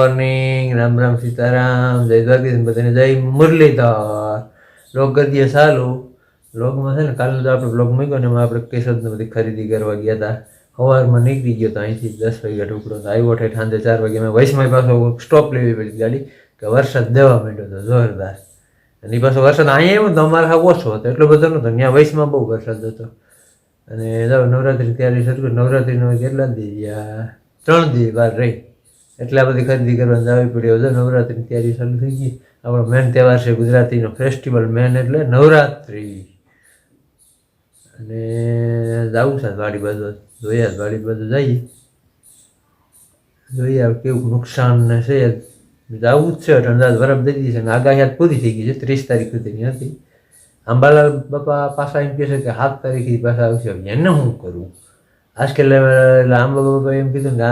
Morning, Ram Ram Sitaram, જય દ્વારકાધીશ, બધાને જય મુરલીધર. બ્લોગ કરી દઈએ ચાલુ. બ્લોગમાં છે ને કાલનો તો આપણે બ્લોગ મૂક્યો ને એમાં આપણે કેશોદને બધી ખરીદી કરવા ગયા હતા. સવારમાં નીકળી ગયો તો અહીંથી 10 વાગ્યા ટુકડો તો આવ્યો ઠેઠ સાંજે 4 વાગે. મેં વૈશમાં પાછો સ્ટોપ લેવી પડી ગાડી કે વરસાદ દેવા માંડ્યો હતો જોરદાર. અને એ પાછો વરસાદ અહીંયા આવ્યો તો અમારે હા ઓછો હતો, એટલો બધો નહોતો. ત્યાં વૈશમાં બહુ વરસાદ હતો. અને નવરાત્રી તૈયારી શરૂ કરી. નવરાત્રીનો કેટલા દી ગયા, 3 દી વાર રહી એટલે આ બધી ખરીદી કરવાની જવી પડી. હવે નવરાત્રિની તૈયારી ચાલુ થઈ ગઈ. આપણો મેન તહેવાર છે ગુજરાતીનો ફેસ્ટિવલ મેન એટલે નવરાત્રિ. અને જવું છે વાડી બાજુ, જોઈએ વાડી બાજુ જઈએ, જોઈએ કેવું નુકસાન ને છે. જવું જ છે, અંદાજ બરફ દઈ દીધી છે અને આગાહી પૂરી થઈ ગઈ છે. 30 તારીખ સુધીની હતી. અંબાલાલ બાપા પાછા એમ કહે છે કે 7 તારીખથી પાછા આવશે. એને હું કરું આજકાલ આંબા બાપા એમ કીધું કે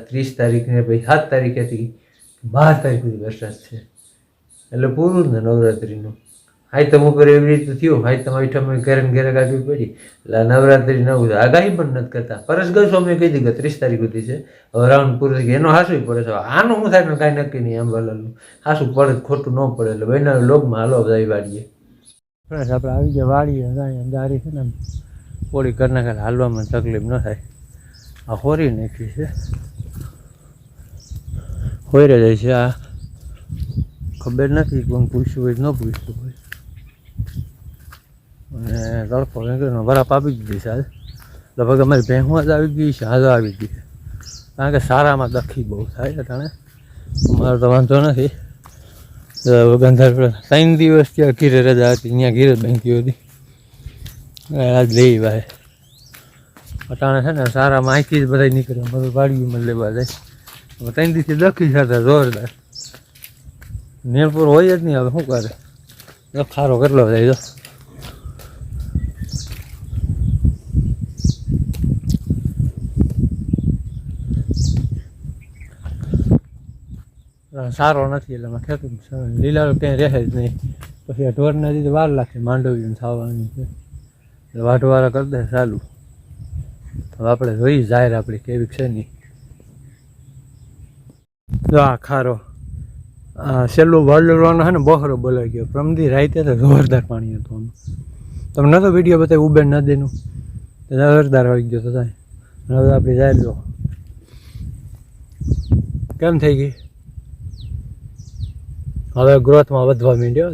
30 તારીખને પછી 7 તારીખેથી 12 તારીખ સુધી વરસાદ છે એટલે પૂરું જ ને નવરાત્રિનું. હાઈતમ ઉપર એવી રીતે થયું. હાઈતમ આઈટમ ઘરે ને ઘરે કાઢવી પડી એટલે નવરાત્રિ નવું આગાહી પણ નથી કરતા. પરસ ગોસ્વામીએ કહી દીધું કે 30 તારીખ સુધી છે. હવે રાઉન્ડ પૂરું થઈ ગયું. એનો હાસું પડે છે. આનું શું થાય કાંઈ નક્કી નહીં. આંબાલાલનું હાસું પડે ખોટું ન પડે એટલે બહેના લોગમાં હાલો જાય વાડીએ. આપણે આવી ગયા વાડીએ. ગાડી છે ને પોળી કરી નાખે હાલવામાં તકલીફ ન થાય. આ હોરી નાખી છે, હોઈ જાય છે. આ ખબર નથી કોણ પૂછ્યું હોય ન પૂછ્યું હોય. અને તડકો નીકળીને બરફ આપી દીધી છે. લગભગ અમારી ભેંસમાં જ આવી ગઈ છે, હાજો આવી ગઈ છે. કારણ કે સારામાં દખી બહુ થાય અટાણે. અમારો તો વાંધો નથી. ગંધાર 3 દિવસ ત્યાં ઘીરે રજા હતી, ત્યાં ઘીરે બેંકી હતી. આજ લઈ ભાઈ અટાણે છે ને સારામાં અહીંથી જ બધા નીકળે. બધું વાડીમાં લેવા જાય. 3 દિવસથી દખી હતા જોરદાર. નેરપુર હોય જ નહીં. હવે શું કરે, ખારો કેટલો જાય તો સારો નથી. એટલે અમે ખેતું લીલા ક્યાંય રહે જ નહીં. પછી આ ઢોરના રીતે વાર લાગશે માંડવીને થવાની છે એટલે વાઢવાળા કરી દે ચાલુ. હવે આપણે જોઈ જાહેર આપણી કેવી છે નહીં. જો આ ખારો છેલ્લું વળવાનો છે ને બહોરો બોલાઈ ગયો. પ્રમદી રાતે તો જોરદાર પાણી હતું. આમાં તમને નતો વિડીયો બતાવ્યો ઉબેર નદીનું, જોરદાર આવી ગયો તો થાય. હવે આપણી જાહેર જો કેમ થઈ ગઈ. હવે ગ્રોથમાં વધવા માંડ્યો.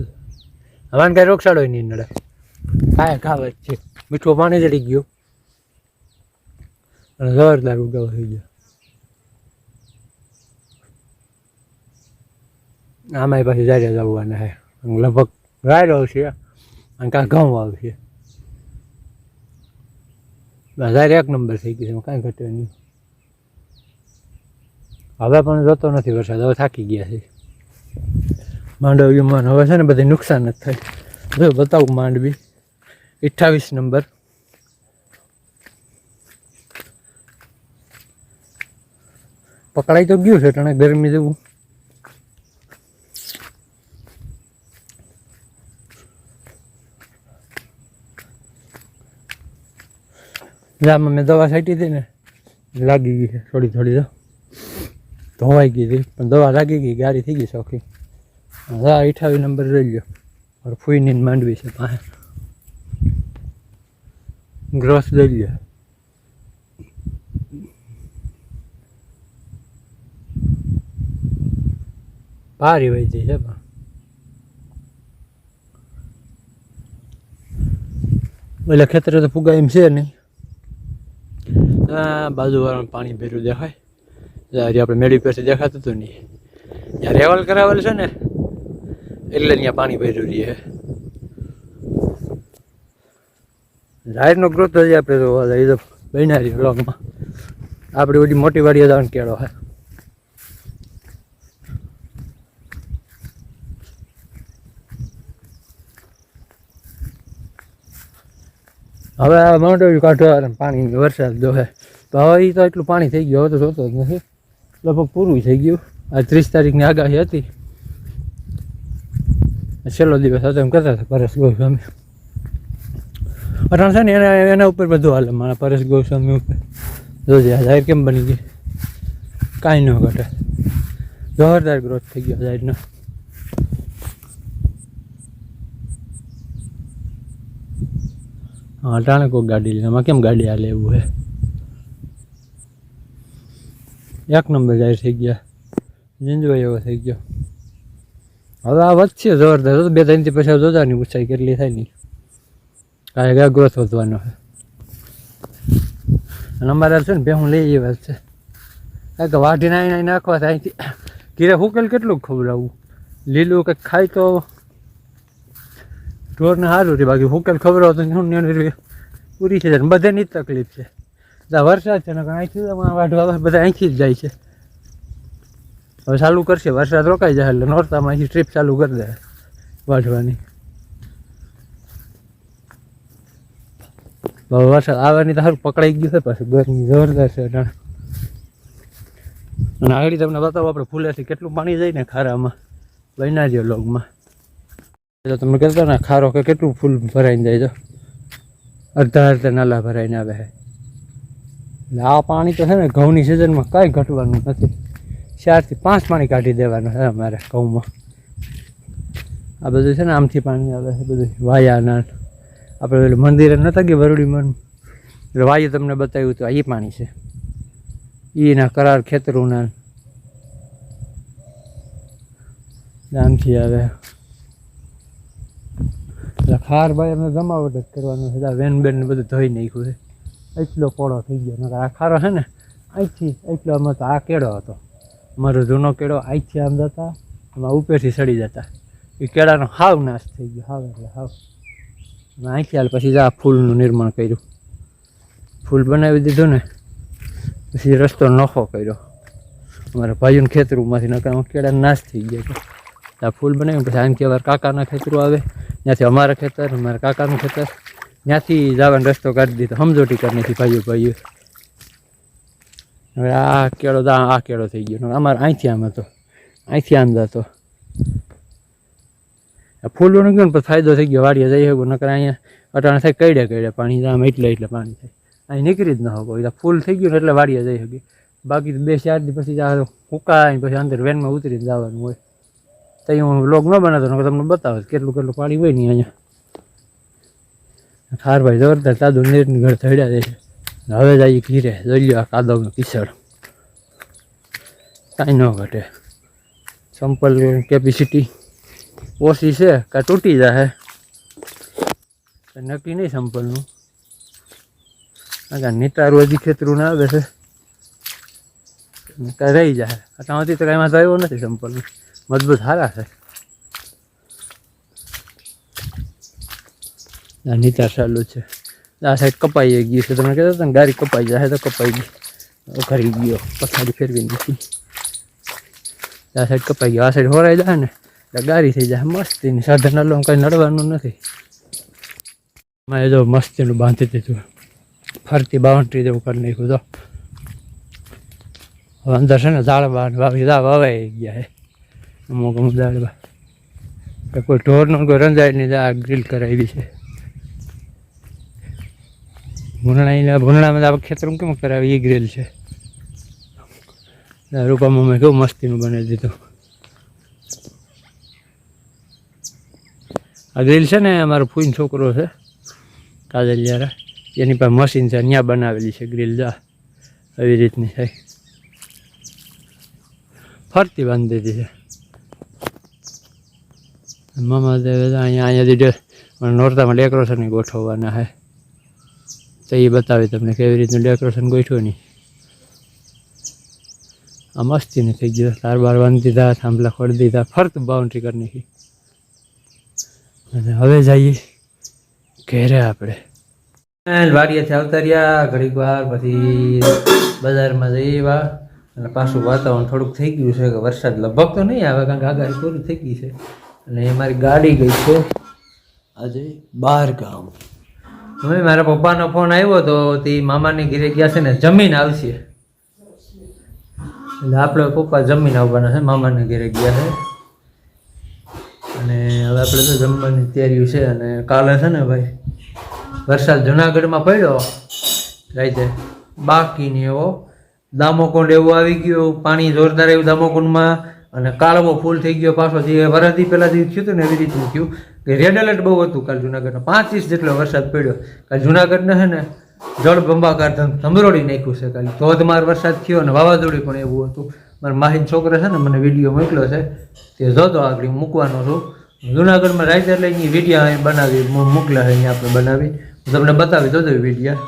હવે કાંઈ રોગચાળો નહીં નડે. કાંઈ ખાવત છે. મીઠું પાણી ચડી ગયું અને જોરદાર ઉગાવ થઈ ગયો. આમાંય પાછી જારે જવાના છે. લગભગ રાયડો આવશે અને કાંઈ ઘઉં આવશે. જારે 1 નંબર થઈ ગઈ છે, કાંઈ ઘટે નહીં. હવે પણ જતો નથી વરસાદ. હવે થાકી ગયા છે માંડવીમાં. હવે છે ને બધી નુકસાન જ થાય. જો બતાવું માંડવી 28 નંબર. પકડાઈ તો ગયું છે ટાણે ગરમી જેવું. આમાં મેં દવા છાંટી હતી ને લાગી ગઈ છે થોડી થોડી. ધોવાઈ ગઈ હતી પણ દવા લાગી ગઈ. ગાડી થઈ ગઈ ચોખ્ખી. હા 28 નંબર રહી ગયો. ફૂઈની માંડવી છે પાસે. ગ્રોસ લઈ લ્યો. પારી વહી જઈ છે પણ એટલે ખેતરે તો ફુગા એમ છે નહીં. બાજુવાળાનું પાણી ભર્યું દેખાય. જ્યારે આપણે મેળી પાસે દેખાતું હતું નહીં. જ્યાં રેવલ કરાવેલ છે ને એટલે ત્યાં પાણી ભર્યું રહે. જાહેરનો ગ્રોથ હજી આપણે જોવા જાય તો બન્યા રહીએ બ્લોગમાં. આપણી બધી મોટી વાડીએ જવાનું કેળો છે. હવે આ માંડવી કાઢવા પાણી વરસાદ જોવે તો હવે એ તો એટલું પાણી થઈ ગયું. હવે તો જોતો જ નથી. લગભગ પૂરું થઈ ગયું. આ 30 તારીખની આગાહી હતી. છેલ્લો દિવસ હતો એમ કહેતા હતા પરેશ ગોસ્વામી. અટાણ છે ને એના ઉપર બધું હાલે. મારા પરેશ ગોસ્વામી ઉપર જોજે આ જાહેર કેમ બની ગઈ. કાંઈ ન ઘટે. જોરદાર ગ્રોથ થઈ ગયો સાઈડનો. હા ટાણે કોઈક ગાડી લે, એમાં કેમ ગાડી હાલે એવું હે. એક નંબર જાહેર થઈ ગયા, જીંજવાઈ એવો થઈ ગયો. હવે આ વધશે જોરદાર, 2-3 થી પછી જોજાની ઊંચાઈ કેટલી થાય નહીં, કાંઈ ગ્રોથ વધવાનો છે. અને અમારે છે ને ભેહું લઈ એ વાત છે, કારણ કે વાઢી નાઈ નાખવા થાય અહીંથી ઘીરે હુકેલ કેટલું ખવડાવવું, લીલું કંઈક ખાય તો ઢોરને સારું છે, બાકી હુકેલ ખવડાવો તો પૂરી છે. બધાની જ તકલીફ છે, વરસાદ છે ને અહીંથી વાઢવા બધા અહીંથી જ જાય છે. હવે ચાલુ કરશે, વરસાદ રોકાઈ જાય એટલે નોરતામાં અહીંથી ટ્રીપ ચાલુ કરી દે વાઢવાની. વરસાદ આવવાની તો સારું પકડાઈ ગયું છે, પાછું ગરમી જોરદાર છે. અને આગળ તમને બતાવો આપણે ફૂલેથી કેટલું પાણી જાય ને ખારામાં, બન્યા છે લોગમાં. એટલે તમને કહેતા ને ખારો કે કેટલું ફૂલ ભરાઈને જાય છે, અડધા નાલા ભરાઈને આવે છે. એટલે આ પાણી તો છે ને ઘઉંની સિઝનમાં કાંઈ ઘટવાનું નથી, 4 થી 5 પાણી કાઢી દેવાનું છે અમારે ઘઉંમાં. આ બધું છે ને આમથી પાણી આવે છે બધું વાયાના. આપણે પેલું મંદિરે નહોતા ગયા બરોડીમાં, એટલે વાયુ તમને બતાવ્યું હતું, એ પાણી છે એના કરાર ખેતરોના આમથી આવે. એટલે ખાર ભાઈ અમે જમાવટ જ કરવાનું છે, વેન બેન ને બધું ધોઈ નાખ્યું છે. એટલો પોળો થઈ ગયો, નકર આ ખારો છે ને અહીંથી એટલો આમાં તો આ કેળો હતો મારો જૂનો કેળો, અહીંથી આમ જતા એમાં ઉપરથી સડી જતા, એ કેળાનો હાવ નાશ થઈ ગયો, હાવ એટલે હાવ. અહીંથી હાલ પછી આ ફૂલનું નિર્માણ કર્યું, ફૂલ બનાવી દીધું ને પછી રસ્તો નોખો કર્યો અમારા ભાઈઓને ખેતરોમાંથી, નકર કેળા નાશ થઈ ગયા. આ ફૂલ બનાવ્યું પછી આનથી અમારા કાકાના ખેતરો આવે, ત્યાંથી અમારા ખેતર, અમારા કાકાનું ખેતર, ત્યાંથી જવાનો રસ્તો કાઢી દીધો, સમજોટી કરી નાખી ભાઈઓ. હવે આ કેળો આ કેળો થઈ ગયો, અમારે અહીંથી આમ હતો, અહીંથી આમ જતો. ફૂલોનું ગયું ને પછી ફાયદો થઈ ગયો, વાડીએ જઈ શકો, નકર અહીંયા અટાણે થાય કઈડે પાણી, આમ એટલે પાણી થાય, અહીં નીકળી જ ન શકો. ફૂલ થઈ ગયું ને એટલે વાડીએ જઈ શકે, બાકી 2-4 દી પછી હુકાય પછી અંદર વેનમાં ઉતરીને જવાનું હોય. તો હું વ્લોગ ન બનાવતો, તમને બતાવો કેટલું પાણી હોય નહીં અહીંયા. ખાર ભાઈ જોરદાર તાદું નીરની ઘર થડ્યા દે છે. હવે જઈએ ઘીરે, જોઈ લો આ કાદવનું કિચડ કાંઈ ન ઘટે. સંપલ કેપેસિટી ઓછી છે, કાંઈ તૂટી જાય નક્કી નહીં સંપલનું, કારણ કે નીતારું હજી ખેતરું ના આવે છે, કાંઈ રહી જાય. આટલામાંથી તો કાંઈ વાંધો આવ્યો નથી, સંપલનું મજબૂત સારા છે. આ નીતાર ચાલુ છે, આ સાઈડ કપાઈ ગઈ છે, તમે કહેતા હતા ને ગાડી કપાઈ જાય તો કપાઈ ગઈ, ઘરી ગયો પછાડી ફેરવી દીધી. આ સાઈડ કપાઈ ગયો, આ સાઈડ હોરાઈ જાય ને એટલે ગાડી થઈ જાય મસ્તીની, સાધન લો કંઈ નડવાનું નથી. મેં જો મસ્તીનું બાંધી દીધું, ફરતી બાઉન્ડ્રી જેવું કરી નાખ્યું. તો હવે અંદર છે ને ઝાડવા વાવાઈ ગયા છે અમુક ઝાડવા, કોઈ ઢોરનું કોઈ રંજાય નહીં, આ ગ્રીલ કરાવી છે. ભૂંડણામાં ખેતરમાં કેમ કરાવી, એ ગ્રીલ છે. રૂપામાં મેં કેવું મસ્તીનું બનાવી દીધું. આ ગ્રીલ છે ને અમારો ફૂઈનો છોકરો છે કાજલિયારા, એની પાસે મશીન છે, ત્યાં બનાવેલી છે ગ્રીલ. જા આવી રીતની થાય, ફરતી બાંધી દીધી છે. મામા અહીંયાથી નોરતામાં ડેકોરેશન ગોઠવવાના છે, તો એ બતાવે તમને કેવી રીતનું ડેકોરેશન ગોઠવું નહીં. આ મસ્તીને થઈ ગયો, તાર બાર બાંધી દીધા, થાંભલા ખોડી દીધા, ફરતું બાઉન્ડ્રી કરી નાખી. અને હવે જઈએ ઘેરે આપણે. વાડીએથી આવતા રહ્યા ઘડીક વાર, પછી બજારમાં જઈએ અને પાછું વાતાવરણ થોડુંક થઈ ગયું છે કે વરસાદ લગભગ તો નહીં આવે, કારણ કે આગાહી પૂરી થઈ ગઈ છે. અને મારી ગાડી ગઈ છે આજે 12 ગામ. હવે મારા પપ્પાનો ફોન આવ્યો તો તે મામાને ઘરે ગયા છે ને જમીન આવશે, એટલે આપણે પપ્પા જમીન આવવાના છે, મામાને ઘરે ગયા છે. અને હવે આપણે તો જમવાની તૈયારી છે. અને કાલે છે ને ભાઈ વરસાદ જુનાગઢમાં પડ્યો રાતે, બાકી નહીં એવો દામોકુંડ એવું આવી ગયું, પાણી જોરદાર એવું દામોકુંડમાં. અને કાળવો ફૂલ થઈ ગયો પાછો જે વરસથી પહેલાં જે થયું હતું ને એવી રીતનું થયું કે રેડ એલર્ટ બહુ હતું કાલ જુનાગઢમાં 5 ઇંચ જેટલો વરસાદ પડ્યો કાલ જુનાગઢને છે ને જળ બંબાકાર ધમરોડી નાખ્યું છે કાલે ધોધમાર વરસાદ થયો અને વાવાઝોડું પણ એવું હતું મારા માહીન છોકરા છે ને મને વિડીયો મોકલ્યો છે તે જોતો આગળ મૂકવાનો છું જુનાગઢમાં રાઈતે એટલે એની વિડીયો અહીં બનાવી મોકલ્યા છે અહીંયા આપણે બનાવી હું તમને બતાવી દો વિડીયો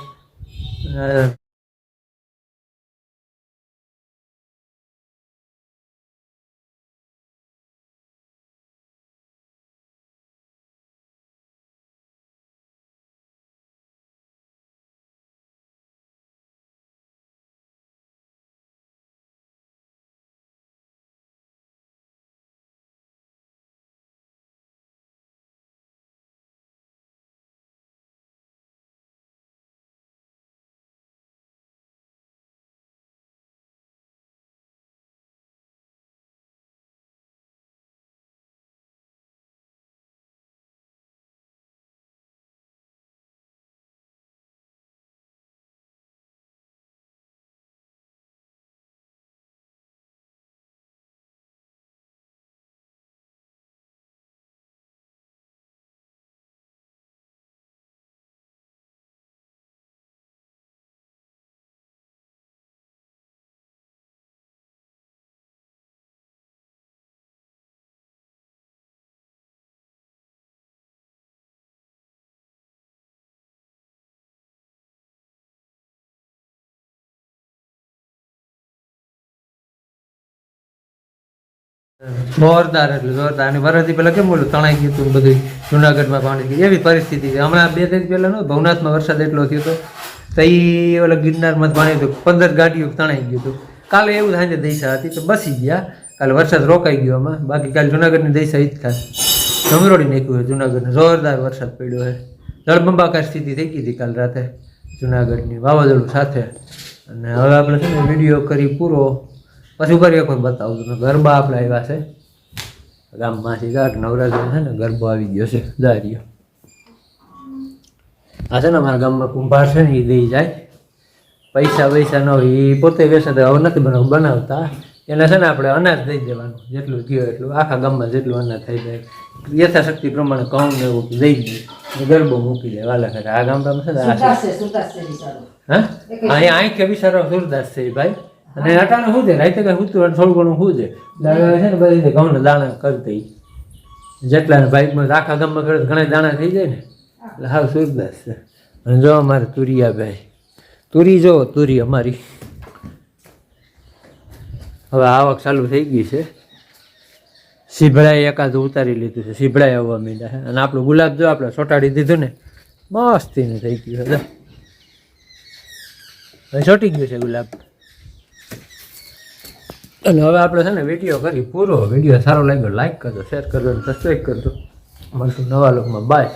જોરદાર એટલે જોરદાર અને વરસથી પહેલાં કેમ બોલું તણાઈ ગયું હતું બધું જુનાગઢમાં પાણી ગયું એવી પરિસ્થિતિ છે હમણાં 2 દિવસ પહેલાં નો ભવનાથમાં વરસાદ એટલો થયો હતો તો એ ઓલા ગિરનારમાં પાણી હતું 15 ગાડીઓ તણાઈ ગયું હતું કાલે એવું સાંજે દૈસા હતી તો બસી ગયા કાલે વરસાદ રોકાઈ ગયો આમાં બાકી કાલે જુનાગઢની દૈસા જ ખાસ ધમરોડી નાખ્યું છે જુનાગઢને જોરદાર વરસાદ પડ્યો છે જળબંબાકાર સ્થિતિ થઈ ગઈ હતી કાલ રાતે જુનાગઢની વાવાઝોડું સાથે અને હવે આપણે છે ને વિડીયો કરી પૂરો પછી કરી કોઈ બતાવું છું ગરબા આપણે આવ્યા છે ગામમાંથી ગાંઠ નવરાત્રી છે ને ગરબો આવી ગયો છે દારિયો આ છે ને અમારા ગામમાં કુંભાર છે ને એ દઈ જાય પૈસા વૈસા ન હોય એ પોતે વેસે તો હવે નથી બનાવતા એને છે ને આપણે અનાજ દઈ દેવાનું જેટલું થયું એટલું આખા ગામમાં જેટલું અનાજ થઈ જાય યથાશક્તિ પ્રમાણે ઘઉં ને એવું દઈ દઈએ ગરબો મૂકી દે વાલા કરે આ ગામડામાં છે ને હા અહીંયા આંખે બિચારો સુરદાસ છે ભાઈ અને અટાણે શું છે રાતે કઈ સૂતું થોડું ઘણું શું છે છે ને બધી ઘઉંના દાણા કરી દઈ જેટલા બાઇકમાં આખા ગામમાં કરે ઘણા દાણા થઈ જાય ને એટલે હાવ સુરદાસ છે અને જો અમારે તુરિયા ભાઈ તુરી જો તુરી અમારી હવે આવક ચાલુ થઈ ગઈ છે સીભડાએ એકાદું ઉતારી લીધું છે સીભડાએ આવવા માંડ્યા છે અને આપણું ગુલાબ જો આપણે ચોંટાડી દીધું ને મસ્તીનું થઈ ગયું છે હવે ચોંટી ગયું છે ગુલાબ અને હવે આપણે છે ને વિડીયો કરી પૂરો વિડીયો સારો લાગ્યો લાઈક કરજો શેર કરજો અને સબસ્ક્રાઈબ કરજો મળશું નવા લોકમાં બાય